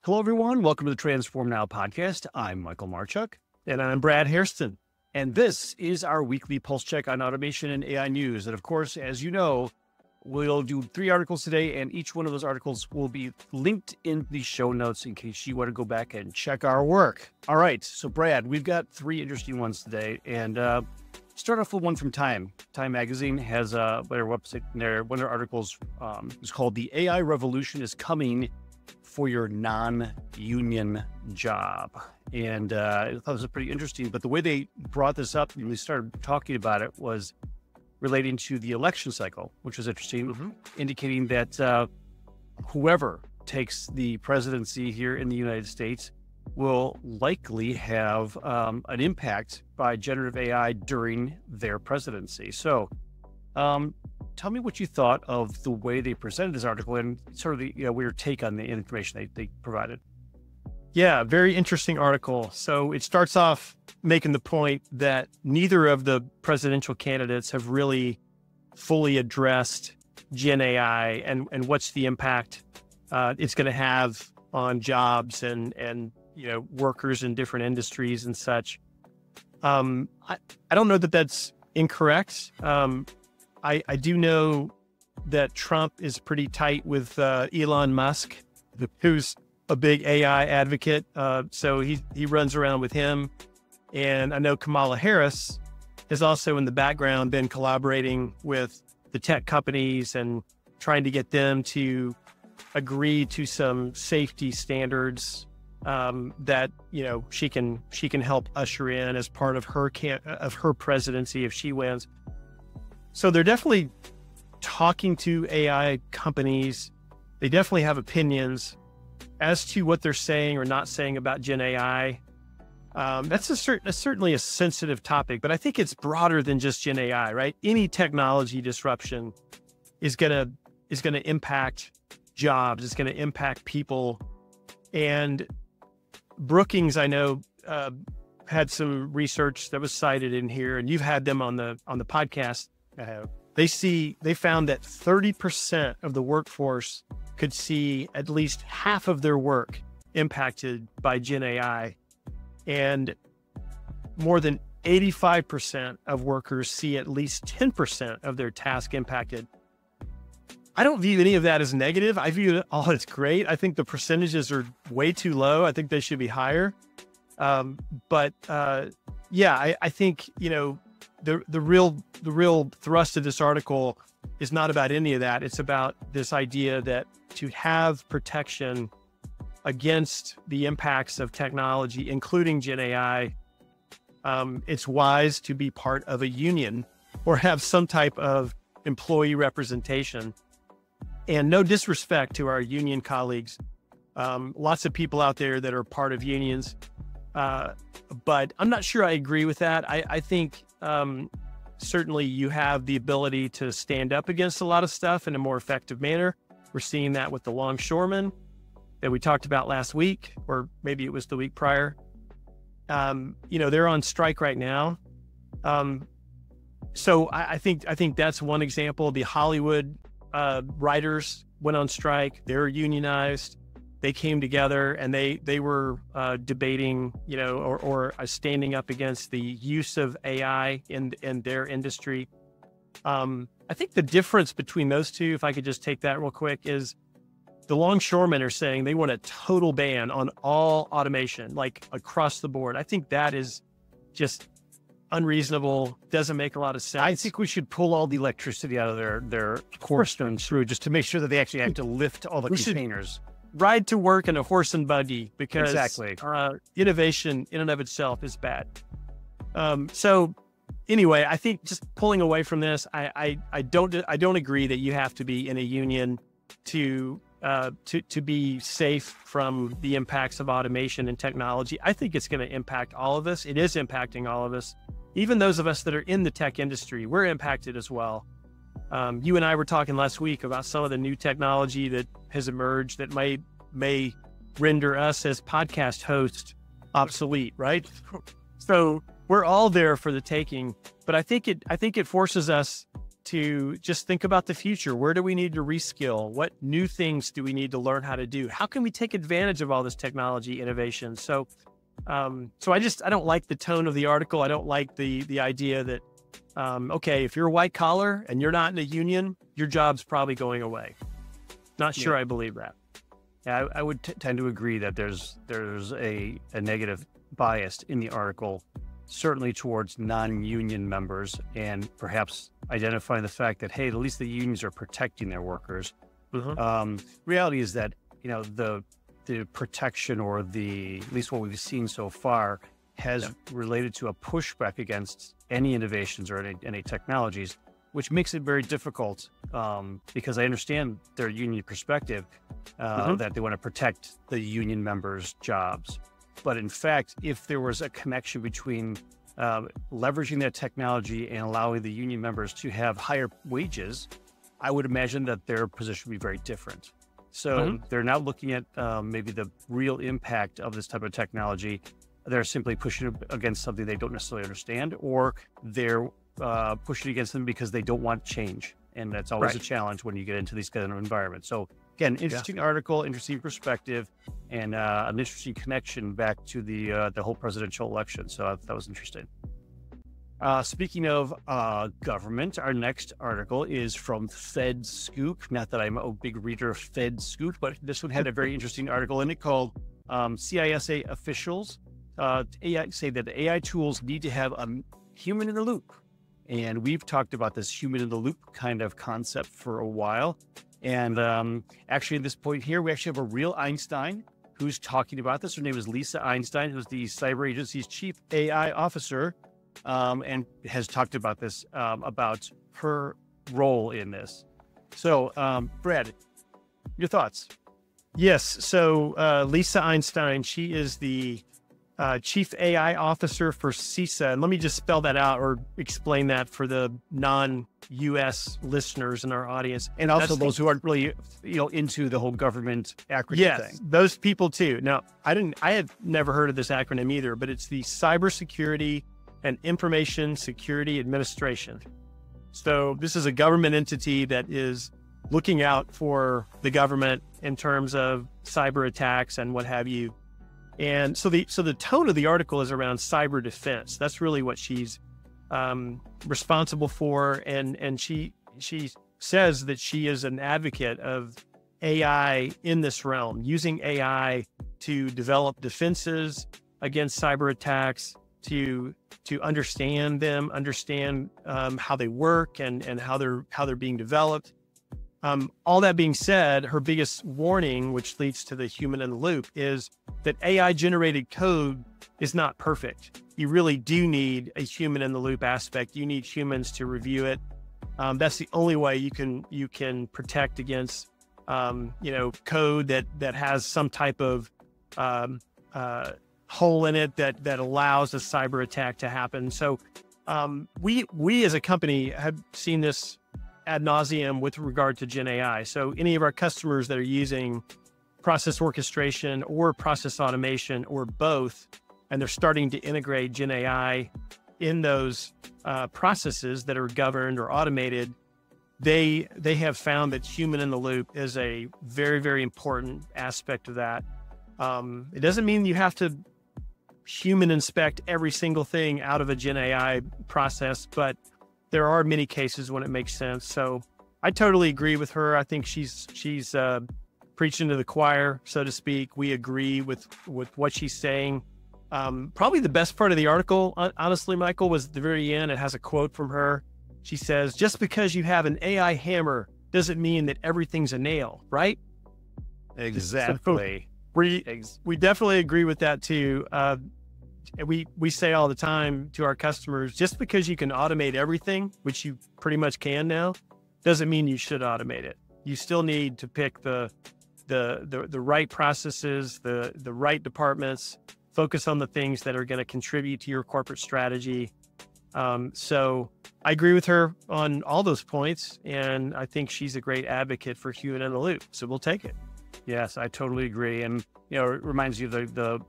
Hello, everyone. Welcome to the Transform Now podcast. I'm Michael Marchuk. And I'm Brad Hairston. And this is our weekly pulse check on automation and AI news. And of course, as you know, we'll do 3 articles today, and each one of those articles will be linked in the show notes in case you want to go back and check our work. All right. So, Brad, we've got 3 interesting ones today. And start off with one from Time. Time Magazine has their website, one of their articles is called "The AI Revolution is Coming for Your Non-Union Job." And I thought it was pretty interesting, but the way they brought this up and they started talking about it was relating to the election cycle, which was interesting, indicating that whoever takes the presidency here in the United States will likely have an impact by generative AI during their presidency. So tell me what you thought of the way they presented this article and sort of the your take on the information they provided. Yeah, very interesting article. So it starts off making the point that neither of the presidential candidates have really fully addressed Gen AI and what's the impact it's going to have on jobs and workers in different industries and such. I don't know that that's incorrect. I do know that Trump is pretty tight with Elon Musk, who's a big AI advocate. So he runs around with him. And I know Kamala Harris has also in the background been collaborating with the tech companies and trying to get them to agree to some safety standards that she can help usher in as part of her presidency if she wins. So they're definitely talking to AI companies. They definitely have opinions as to what they're saying or not saying about Gen AI. That's certainly a sensitive topic, but I think it's broader than just Gen AI, right? Any technology disruption is gonna impact jobs. It's gonna impact people. And Brookings, I know, had some research that was cited in here, and you've had them on the podcast. They found that 30% of the workforce could see at least half of their work impacted by Gen AI. And more than 85% of workers see at least 10% of their task impacted. I don't view any of that as negative. I view it all as great. I think the percentages are way too low. I think they should be higher. I think, the real thrust of this article is not about any of that. It's about this idea that to have protection against the impacts of technology, including Gen AI, it's wise to be part of a union or have some type of employee representation. And no disrespect to our union colleagues. Lots of people out there that are part of unions, but I'm not sure I agree with that. I think certainly you have the ability to stand up against a lot of stuff in a more effective manner. We're seeing that with the longshoremen that we talked about last week, or maybe it was the week prior. They're on strike right now. So I think that's one example. The Hollywood writers went on strike. They're unionized. They came together and they were debating, or standing up against the use of AI in their industry. I think the difference between those two, if I could just take that real quick, is the longshoremen are saying they want a total ban on all automation, like across the board. I think that is just unreasonable. Doesn't make a lot of sense. I think we should pull all the electricity out of their Hairston through just to make sure that they actually have to lift all the containers. Ride to work in a horse and buggy because exactly. Innovation in and of itself is bad. So anyway, I think just pulling away from this, I don't agree that you have to be in a union to be safe from the impacts of automation and technology. I think it's going to impact all of us. It is impacting all of us. Even those of us that are in the tech industry, we're impacted as well. You and I were talking last week about some of the new technology that has emerged that may render us as podcast hosts obsolete, right? So we're all there for the taking, but I think it forces us to just think about the future. Where do we need to reskill? What new things do we need to learn how to do? How can we take advantage of all this technology innovation? So, I don't like the tone of the article. I don't like the idea that, okay, if you're white collar and you're not in a union, your job's probably going away. Not sure I believe that. Yeah, I would tend to agree that there's a negative bias in the article, certainly towards non-union members, and perhaps identifying the fact that, hey, at least the unions are protecting their workers. Reality is that, the protection, or at least what we've seen so far, has related to a pushback against any innovations or any technologies, which makes it very difficult, because I understand their union perspective, that they want to protect the union members' jobs. But in fact, if there was a connection between leveraging that technology and allowing the union members to have higher wages, I would imagine that their position would be very different. So they're not looking at maybe the real impact of this type of technology. They're simply pushing against something they don't necessarily understand, or they're pushing against them because they don't want change. And that's always a challenge when you get into these kind of environments. So again, interesting article, interesting perspective, and an interesting connection back to the whole presidential election. So that was interesting. Speaking of government, our next article is from Fed Scoop. Not that I'm a big reader of Fed Scoop, but this one had a very interesting article in it called CISA officials say that the AI tools need to have a human in the loop. And we've talked about this human in the loop kind of concept for a while. And actually, at this point here, we actually have a real Einstein who's talking about this. Her name is Lisa Einstein, who's the Cyber Agency's chief AI officer, and has talked about this, about her role in this. So, Brad, your thoughts? Yes. So Lisa Einstein, she is the Chief AI Officer for CISA. And let me just spell that out or explain that for the non-US listeners in our audience. And also those who aren't really, into the whole government acronym thing. Those people too. Now, I had never heard of this acronym either, but it's the Cybersecurity and Information Security Administration. So this is a government entity that is looking out for the government in terms of cyber attacks and what have you. And so the tone of the article is around cyber defense. That's really what she's responsible for. And she says that she is an advocate of AI in this realm, using AI to develop defenses against cyber attacks, to understand them, understand how they work and how they're being developed. All that being said, her biggest warning, which leads to the human in the loop, is that AI generated code is not perfect. You really do need a human in the loop aspect. You need humans to review it. That's the only way you can protect against code that has some type of hole in it that allows a cyber attack to happen. So we as a company have seen this ad nauseum with regard to Gen AI. So any of our customers that are using process orchestration or process automation or both, and they're starting to integrate Gen AI in those processes that are governed or automated, they have found that human in the loop is a very, very important aspect of that. It doesn't mean you have to human inspect every single thing out of a Gen AI process, but there are many cases when it makes sense. So I totally agree with her. I think she's preaching to the choir, so to speak. We agree with what she's saying. Probably the best part of the article, honestly, Michael, was at the very end. It has a quote from her. She says, "Just because you have an AI hammer doesn't mean that everything's a nail," right? Exactly. So we definitely agree with that too. We say all the time to our customers, just because you can automate everything, which you pretty much can now, doesn't mean you should automate it. You still need to pick the right processes, the right departments, focus on the things that are going to contribute to your corporate strategy. So I agree with her on all those points, and I think she's a great advocate for human in the loop. So we'll take it. Yes, I totally agree. And, it reminds you of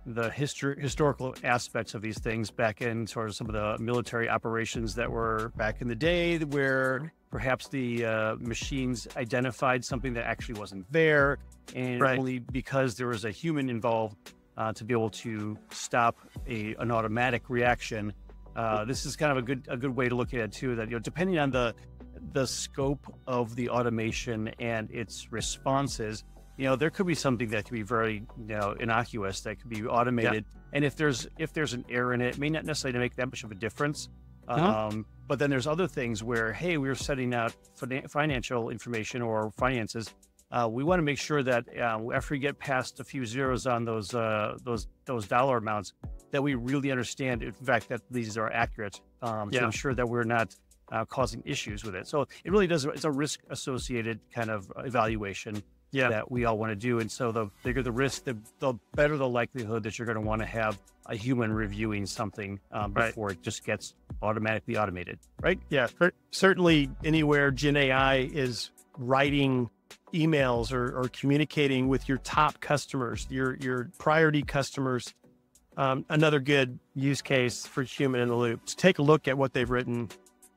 the historical aspects of these things back in sort of some of the military operations that were back in the day, where perhaps the machines identified something that actually wasn't there, and only because there was a human involved to be able to stop an automatic reaction. This is kind of a good way to look at it too, that, depending on the scope of the automation and its responses, there could be something that could be very, innocuous, that could be automated. And if there's an error in it, it may not necessarily make that much of a difference. But then there's other things where, hey, we're setting out financial information or finances. We want to make sure that after we get past a few zeros on those dollar amounts, that we really understand, in fact, that these are accurate, to ensure that we're not causing issues with it. So it really does. It's a risk associated kind of evaluation that we all want to do. And so the bigger the risk, the better the likelihood that you're going to want to have a human reviewing something before it just gets automatically automated, right? Yeah, certainly anywhere Gen AI is writing emails or communicating with your top customers, your priority customers, another good use case for human in the loop. So take a look at what they've written.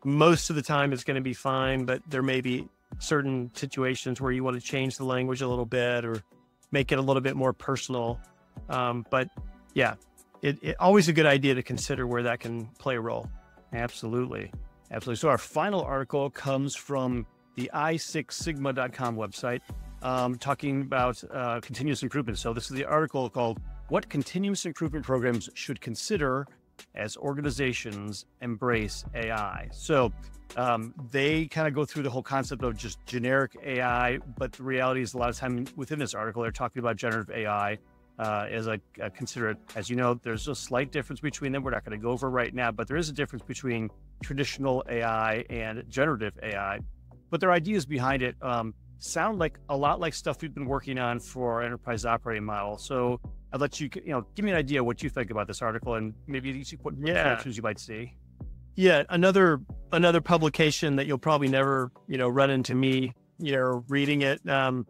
Most of the time it's going to be fine, but there may be certain situations where you want to change the language a little bit or make it a little bit more personal. But yeah, it always a good idea to consider where that can play a role. Absolutely. Absolutely. So our final article comes from the i6sigma.com website, talking about continuous improvement. So this is the article called "What Continuous Improvement Programs Should Consider as Organizations Embrace AI." So they kind of go through the whole concept of just generic AI, but the reality is a lot of time within this article, they're talking about generative AI as I consider it. As you know, there's a slight difference between them. We're not going to go over right now, but there is a difference between traditional AI and generative AI. But their ideas behind it sound like a lot like stuff we've been working on for our enterprise operating model. So I'll let you, give me an idea what you think about this article and maybe what connections you might see. Yeah, another publication that you'll probably never, run into me, reading it. Not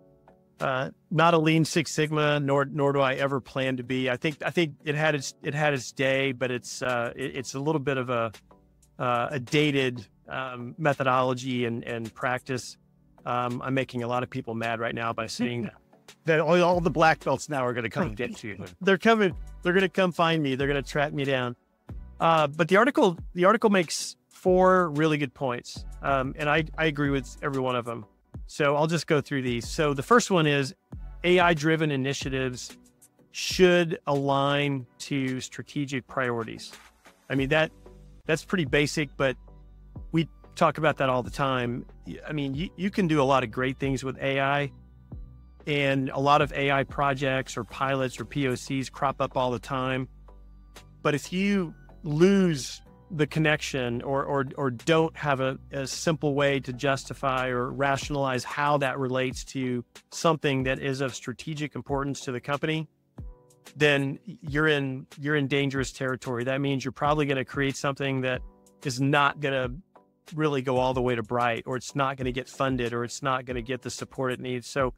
a Lean Six Sigma, nor do I ever plan to be. I think it had its day, but it's a little bit of a dated methodology and practice. I'm making a lot of people mad right now by saying that all the black belts now are going to come get you. They're going to come find me. They're going to track me down. But the article makes 4 really good points. And I agree with every one of them. So I'll just go through these. So the first one is AI-driven initiatives should align to strategic priorities. I mean, that's pretty basic, but we talk about that all the time. I mean, you can do a lot of great things with AI, and a lot of AI projects or pilots or POCs crop up all the time. But if you lose the connection or don't have a simple way to justify or rationalize how that relates to something that is of strategic importance to the company, then you're in dangerous territory. That means you're probably going to create something that is not going to really go all the way to bright, or it's not going to get funded, or it's not going to get the support it needs. So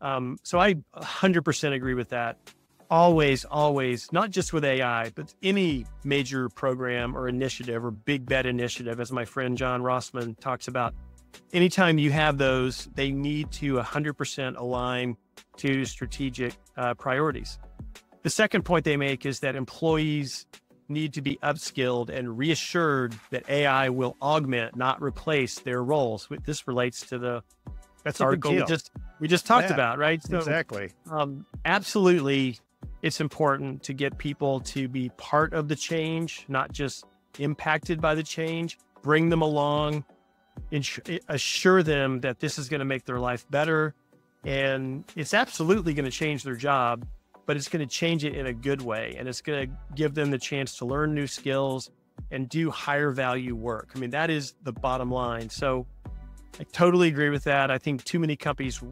I 100% agree with that. Always, not just with AI, but any major program or initiative or big bet initiative, as my friend John Rossman talks about. Anytime you have those, they need to 100% align to strategic priorities. The second point they make is that employees need to be upskilled and reassured that AI will augment, not replace their roles. This relates to the article we just talked about, right? So, exactly. Absolutely. It's important to get people to be part of the change, not just impacted by the change. Bring them along, assure them that this is going to make their life better. And it's absolutely going to change their job, but it's going to change it in a good way. And it's going to give them the chance to learn new skills and do higher value work. I mean, that is the bottom line. So I totally agree with that. I think too many companies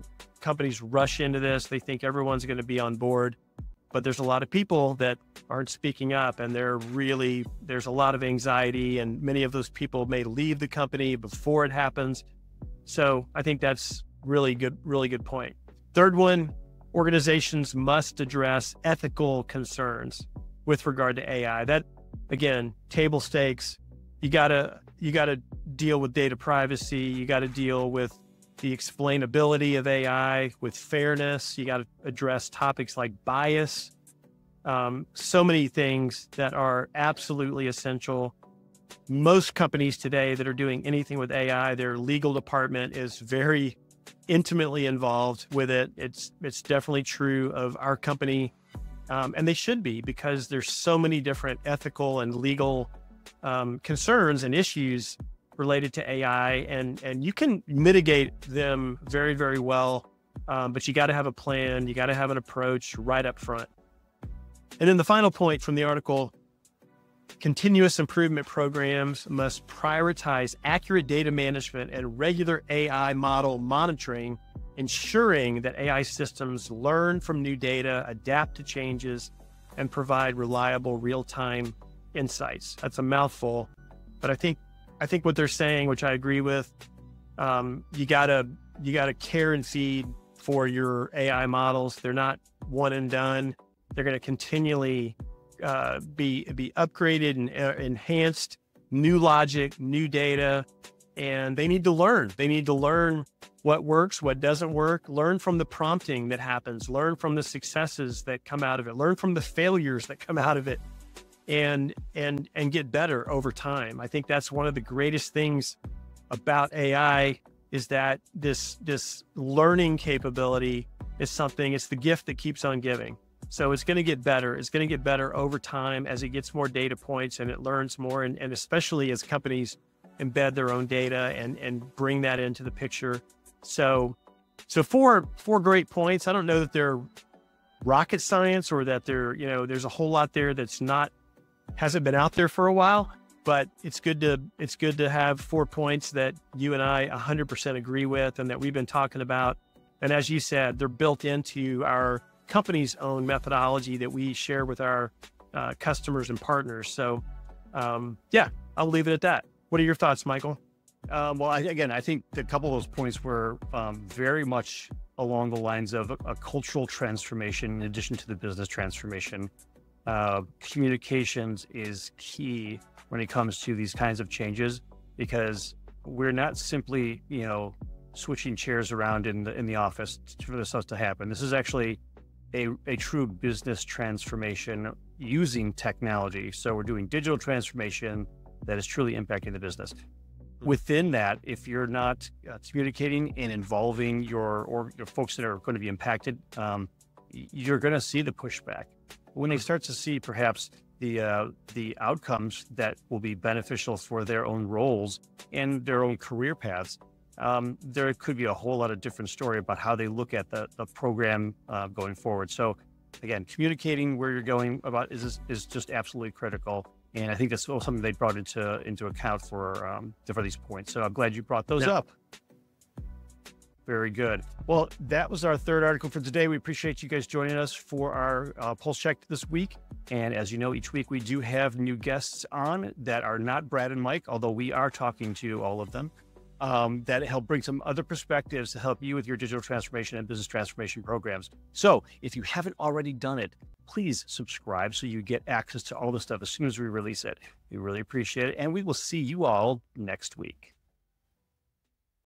rush into this. They think everyone's going to be on board. But there's a lot of people that aren't speaking up, and there's a lot of anxiety, and many of those people may leave the company before it happens. So I think that's really good point. Third one, organizations must address ethical concerns with regard to AI. That, again, table stakes. You gotta deal with data privacy. You got to deal with the explainability of AI, with fairness. You got to address topics like bias. So many things that are absolutely essential. Most companies today that are doing anything with AI, their legal department is very intimately involved with it. It's definitely true of our company. And they should be, because there's so many different ethical and legal concerns and issues related to AI, and you can mitigate them very, very well. But you got to have a plan. You got to have an approach right up front. And then the final point from the article: continuous improvement programs must prioritize accurate data management and regular AI model monitoring, ensuring that AI systems learn from new data, adapt to changes, and provide reliable real-time insights. That's a mouthful, but I think what they're saying, which I agree with, you gotta care and feed for your AI models. They're not one and done. They're going to continually be upgraded and enhanced, new logic, new data, and they need to learn. They need to learn what works, what doesn't work, learn from the prompting that happens, learn from the successes that come out of it, learn from the failures that come out of it, and get better over time. I think that's one of the greatest things about AI, is that this learning capability is something, it's the gift that keeps on giving. So it's going to get better. It's going to get better over time as it gets more data points and it learns more. And especially as companies embed their own data and bring that into the picture. So four great points. I don't know that they're rocket science, or that there's a whole lot there that's hasn't been out there for a while, but it's good to have 4 points that you and I 100% agree with and that we've been talking about. And as you said, they're built into our company's own methodology that we share with our customers and partners. So yeah, I'll leave it at that. What are your thoughts, Michael? Well, I think a couple of those points were very much along the lines of a cultural transformation in addition to the business transformation. Communications is key when it comes to these kinds of changes, because we're not simply, switching chairs around in the office for this stuff to happen. This is actually a true business transformation using technology. So we're doing digital transformation that is truly impacting the business. Within that, if you're not communicating and involving your folks that are going to be impacted, you're going to see the pushback. When they start to see perhaps the outcomes that will be beneficial for their own roles and their own career paths, there could be a whole lot of different story about how they look at the program going forward. So again, communicating where you're going about is just absolutely critical. And I think that's something they brought into account for these points. So I'm glad you brought those up. Very good. Well, that was our third article for today. We appreciate you guys joining us for our Pulse Check this week. And as you know, each week we do have new guests on that are not Brad and Mike, although we are talking to all of them, that help bring some other perspectives to help you with your digital transformation and business transformation programs. So if you haven't already done it, please subscribe so you get access to all the stuff as soon as we release it. We really appreciate it. And we will see you all next week.